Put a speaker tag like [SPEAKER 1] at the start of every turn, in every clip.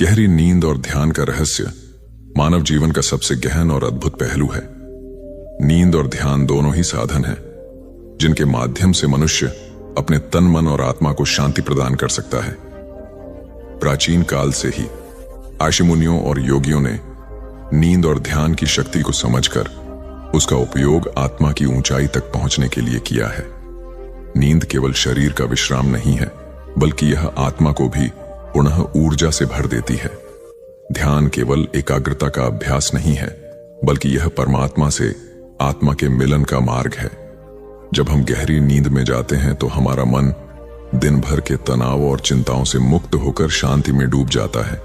[SPEAKER 1] गहरी नींद और ध्यान का रहस्य मानव जीवन का सबसे गहन और अद्भुत पहलू है। नींद और ध्यान दोनों ही साधन हैं जिनके माध्यम से मनुष्य अपने तन, मन और आत्मा को शांति प्रदान कर सकता है। प्राचीन काल से ही ऋषि मुनियों और योगियों ने नींद और ध्यान की शक्ति को समझकर उसका उपयोग आत्मा की ऊंचाई तक पहुंचने के लिए किया है। नींद केवल शरीर का विश्राम नहीं है, बल्कि यह आत्मा को भी पुनः ऊर्जा से भर देती है। ध्यान केवल एकाग्रता का अभ्यास नहीं है, बल्कि यह परमात्मा से आत्मा के मिलन का मार्ग है। जब हम गहरी नींद में जाते हैं तो हमारा मन दिन भर के तनाव और चिंताओं से मुक्त होकर शांति में डूब जाता है।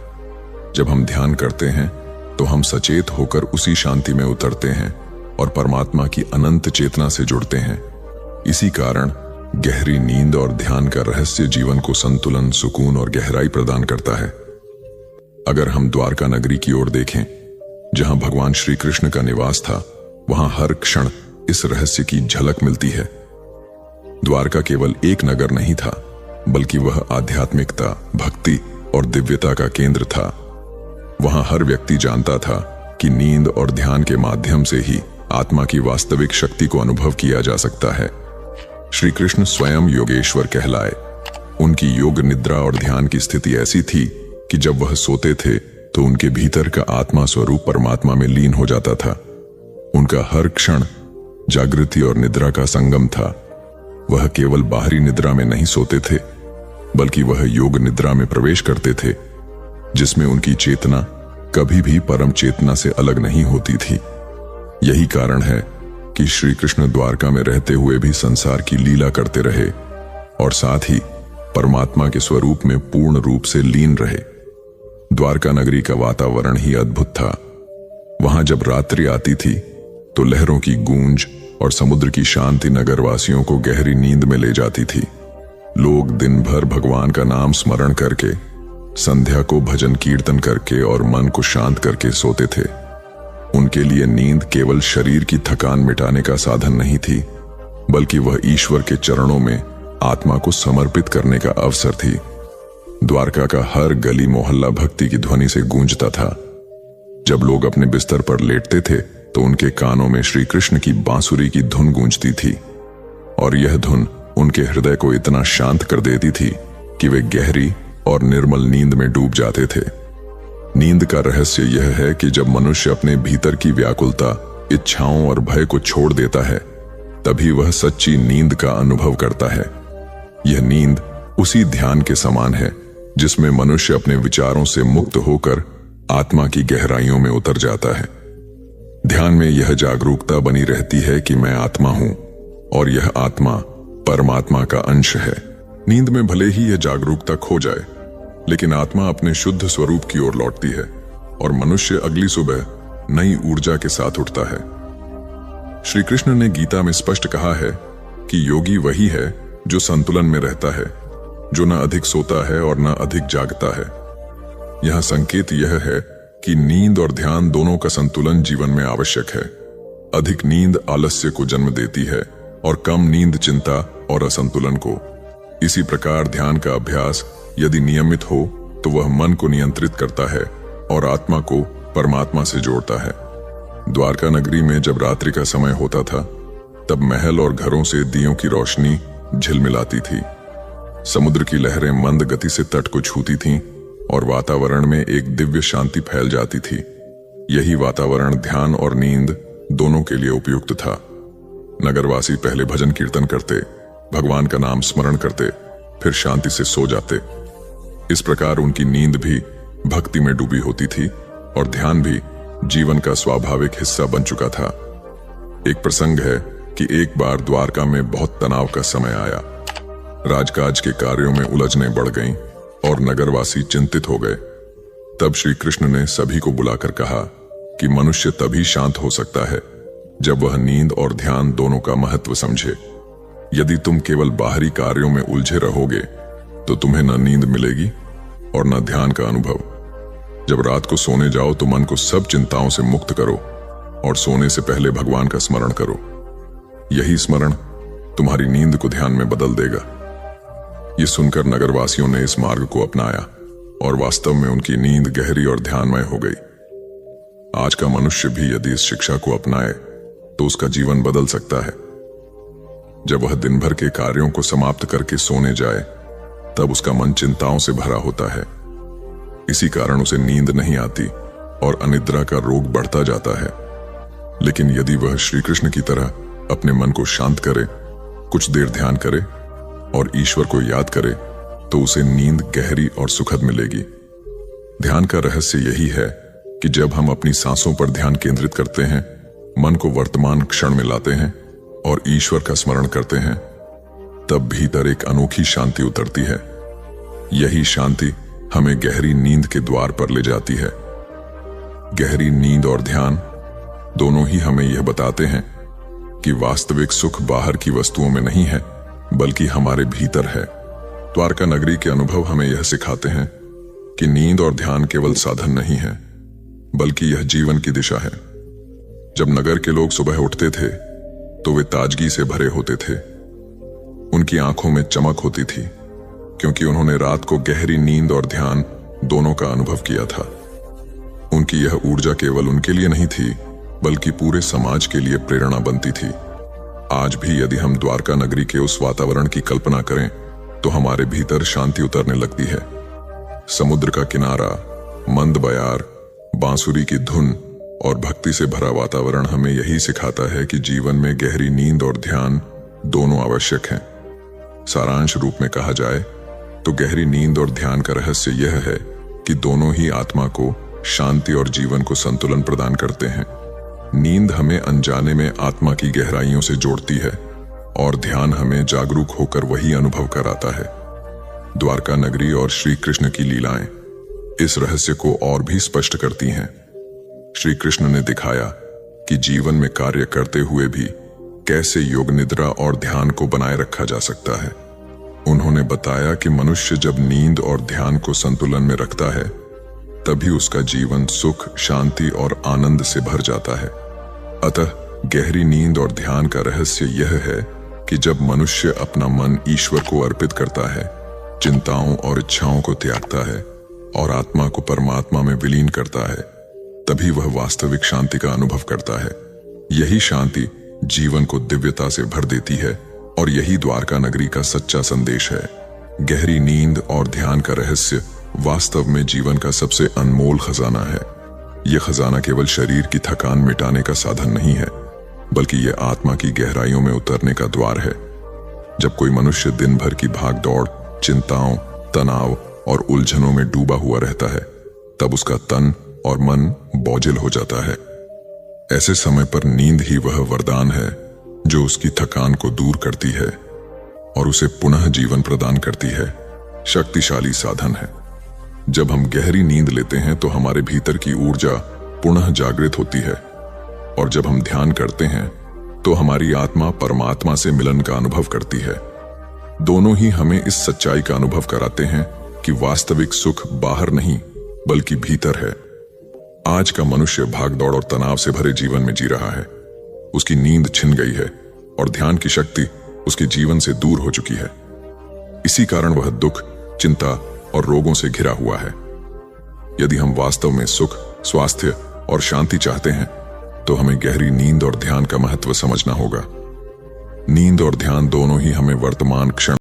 [SPEAKER 1] जब हम ध्यान करते हैं तो हम सचेत होकर उसी शांति में उतरते हैं और परमात्मा की अनंत चेतना से जुड़ते हैं। इसी कारण गहरी नींद और ध्यान का रहस्य जीवन को संतुलन, सुकून और गहराई प्रदान करता है। अगर हम द्वारका नगरी की ओर देखें, जहां भगवान श्री कृष्ण का निवास था, वहां हर क्षण इस रहस्य की झलक मिलती है। द्वारका केवल एक नगर नहीं था, बल्कि वह आध्यात्मिकता, भक्ति और दिव्यता का केंद्र था। वहां हर व्यक्ति जानता था कि नींद और ध्यान के माध्यम से ही आत्मा की वास्तविक शक्ति को अनुभव किया जा सकता है। श्री कृष्ण स्वयं योगेश्वर कहलाए। उनकी योग निद्रा और ध्यान की स्थिति ऐसी थी कि जब वह सोते थे तो उनके भीतर का आत्मा स्वरूप परमात्मा में लीन हो जाता था। उनका हर क्षण जागृति और निद्रा का संगम था। वह केवल बाहरी निद्रा में नहीं सोते थे, बल्कि वह योग निद्रा में प्रवेश करते थे, जिसमें उनकी चेतना कभी भी परम चेतना से अलग नहीं होती थी। यही कारण है कि श्री कृष्ण द्वारका में रहते हुए भी संसार की लीला करते रहे और साथ ही परमात्मा के स्वरूप में पूर्ण रूप से लीन रहे। द्वारका नगरी का वातावरण ही अद्भुत था। वहां जब रात्रि आती थी तो लहरों की गूंज और समुद्र की शांति नगरवासियों को गहरी नींद में ले जाती थी। लोग दिन भर भगवान का नाम स्मरण करके, संध्या को भजन कीर्तन करके और मन को शांत करके सोते थे। उनके लिए नींद केवल शरीर की थकान मिटाने का साधन नहीं थी, बल्कि वह ईश्वर के चरणों में आत्मा को समर्पित करने का अवसर थी। द्वारका का हर गली मोहल्ला भक्ति की ध्वनि से गूंजता था। जब लोग अपने बिस्तर पर लेटते थे तो उनके कानों में श्री कृष्ण की बांसुरी की धुन गूंजती थी और यह धुन उनके हृदय को इतना शांत कर देती थी कि वे गहरी और निर्मल नींद में डूब जाते थे। नींद का रहस्य यह है कि जब मनुष्य अपने भीतर की व्याकुलता, इच्छाओं और भय को छोड़ देता है, तभी वह सच्ची नींद का अनुभव करता है। यह नींद उसी ध्यान के समान है जिसमें मनुष्य अपने विचारों से मुक्त होकर आत्मा की गहराइयों में उतर जाता है। ध्यान में यह जागरूकता बनी रहती है कि मैं आत्मा हूं और यह आत्मा परमात्मा का अंश है। नींद में भले ही यह जागरूकता खो जाए, लेकिन आत्मा अपने शुद्ध स्वरूप की ओर लौटती है और मनुष्य अगली सुबह नई ऊर्जा के साथ उठता है। श्री कृष्ण ने गीता में स्पष्ट कहा है कि योगी वही है जो संतुलन में रहता है, जो न अधिक सोता है और न अधिक जागता है। यह संकेत यह है कि नींद और ध्यान दोनों का संतुलन जीवन में आवश्यक है। अधिक नींद आलस्य को जन्म देती है और कम नींद चिंता और असंतुलन को। इसी प्रकार ध्यान का अभ्यास यदि नियमित हो तो वह मन को नियंत्रित करता है और आत्मा को परमात्मा से जोड़ता है। द्वारका नगरी में जब रात्रि का समय होता था, तब महल और घरों से दियों की रोशनी झिलमिलाती थी। समुद्र की लहरें मंद गति से तट को छूती थीं और वातावरण में एक दिव्य शांति फैल जाती थी। यही वातावरण ध्यान और नींद दोनों के लिए उपयुक्त था। नगरवासी पहले भजन कीर्तन करते, भगवान का नाम स्मरण करते, फिर शांति से सो जाते। इस प्रकार उनकी नींद भी भक्ति में डूबी होती थी और ध्यान भी जीवन का स्वाभाविक हिस्सा बन चुका था। एक प्रसंग है कि एक बार द्वारका में बहुत तनाव का समय आया। राजकाज के कार्यों में उलझने बढ़ गईं और नगरवासी चिंतित हो गए। तब श्री कृष्ण ने सभी को बुलाकर कहा कि मनुष्य तभी शांत हो सकता है जब वह नींद और ध्यान दोनों का महत्व समझे। यदि तुम केवल बाहरी कार्यों में उलझे रहोगे तो तुम्हें न नींद मिलेगी और न ध्यान का अनुभव। जब रात को सोने जाओ तो मन को सब चिंताओं से मुक्त करो और सोने से पहले भगवान का स्मरण करो। यही स्मरण तुम्हारी नींद को ध्यान में बदल देगा। ये सुनकर नगरवासियों ने इस मार्ग को अपनाया और वास्तव में उनकी नींद गहरी और ध्यानमय हो गई। आज का मनुष्य भी यदि इस शिक्षा को अपनाए तो उसका जीवन बदल सकता है। जब वह दिन भर के कार्यों को समाप्त करके सोने जाए तब उसका मन चिंताओं से भरा होता है। इसी कारण उसे नींद नहीं आती और अनिद्रा का रोग बढ़ता जाता है। लेकिन यदि वह श्री कृष्ण की तरह अपने मन को शांत करे, कुछ देर ध्यान करे और ईश्वर को याद करे तो उसे नींद गहरी और सुखद मिलेगी। ध्यान का रहस्य यही है कि जब हम अपनी सांसों पर ध्यान केंद्रित करते हैं, मन को वर्तमान क्षण में लाते हैं और ईश्वर का स्मरण करते हैं, तब भीतर एक अनोखी शांति उतरती है। यही शांति हमें गहरी नींद के द्वार पर ले जाती है। गहरी नींद और ध्यान दोनों ही हमें यह बताते हैं कि वास्तविक सुख बाहर की वस्तुओं में नहीं है बल्कि हमारे भीतर है। द्वारका नगरी के अनुभव हमें यह सिखाते हैं कि नींद और ध्यान केवल साधन नहीं है बल्कि यह जीवन की दिशा है। जब नगर के लोग सुबह उठते थे तो वे ताजगी से भरे होते थे। उनकी आंखों में चमक होती थी क्योंकि उन्होंने रात को गहरी नींद और ध्यान दोनों का अनुभव किया था। उनकी यह ऊर्जा केवल उनके लिए नहीं थी बल्कि पूरे समाज के लिए प्रेरणा बनती थी। आज भी यदि हम द्वारका नगरी के उस वातावरण की कल्पना करें तो हमारे भीतर शांति उतरने लगती है। समुद्र का किनारा, मंद बयार, बांसुरी की धुन और भक्ति से भरा वातावरण हमें यही सिखाता है कि जीवन में गहरी नींद और ध्यान दोनों आवश्यक हैं। सारांश रूप में कहा जाए तो गहरी नींद और ध्यान का रहस्य यह है कि दोनों ही आत्मा को शांति और जीवन को संतुलन प्रदान करते हैं। नींद हमें अनजाने में आत्मा की गहराइयों से जोड़ती है और ध्यान हमें जागरूक होकर वही अनुभव कराता है। द्वारका नगरी और श्री कृष्ण की लीलाएं इस रहस्य को और भी स्पष्ट करती हैं। श्री कृष्ण ने दिखाया कि जीवन में कार्य करते हुए भी कैसे योग निद्रा और ध्यान को बनाए रखा जा सकता है। उन्होंने बताया कि मनुष्य जब नींद और ध्यान को संतुलन में रखता है तभी उसका जीवन सुख, शांति और आनंद से भर जाता है। अतः गहरी नींद और ध्यान का रहस्य यह है कि जब मनुष्य अपना मन ईश्वर को अर्पित करता है, चिंताओं और इच्छाओं को त्यागता है और आत्मा को परमात्मा में विलीन करता है, तभी वह वास्तविक शांति का अनुभव करता है। यही शांति जीवन को दिव्यता से भर देती है और यही द्वारका नगरी का सच्चा संदेश है। गहरी नींद और ध्यान का रहस्य वास्तव में जीवन का सबसे अनमोल खजाना है। यह खजाना केवल शरीर की थकान मिटाने का साधन नहीं है बल्कि यह आत्मा की गहराइयों में उतरने का द्वार है। जब कोई मनुष्य दिन भर की भाग दौड़, चिंताओं, तनाव और उलझनों में डूबा हुआ रहता है तब उसका तन और मन बोझिल हो जाता है। ऐसे समय पर नींद ही वह वरदान है जो उसकी थकान को दूर करती है और उसे पुनः जीवन प्रदान करती है। शक्तिशाली साधन है। जब हम गहरी नींद लेते हैं तो हमारे भीतर की ऊर्जा पुनः जागृत होती है और जब हम ध्यान करते हैं तो हमारी आत्मा परमात्मा से मिलन का अनुभव करती है। दोनों ही हमें इस सच्चाई का अनुभव कराते हैं कि वास्तविक सुख बाहर नहीं बल्कि भीतर है। आज का मनुष्य भागदौड़ और तनाव से भरे जीवन में जी रहा है। उसकी नींद छिन गई है और ध्यान की शक्ति उसके जीवन से दूर हो चुकी है। इसी कारण वह दुख, चिंता और रोगों से घिरा हुआ है। यदि हम वास्तव में सुख, स्वास्थ्य और शांति चाहते हैं तो हमें गहरी नींद और ध्यान का महत्व समझना होगा। नींद और ध्यान दोनों ही हमें वर्तमान क्षण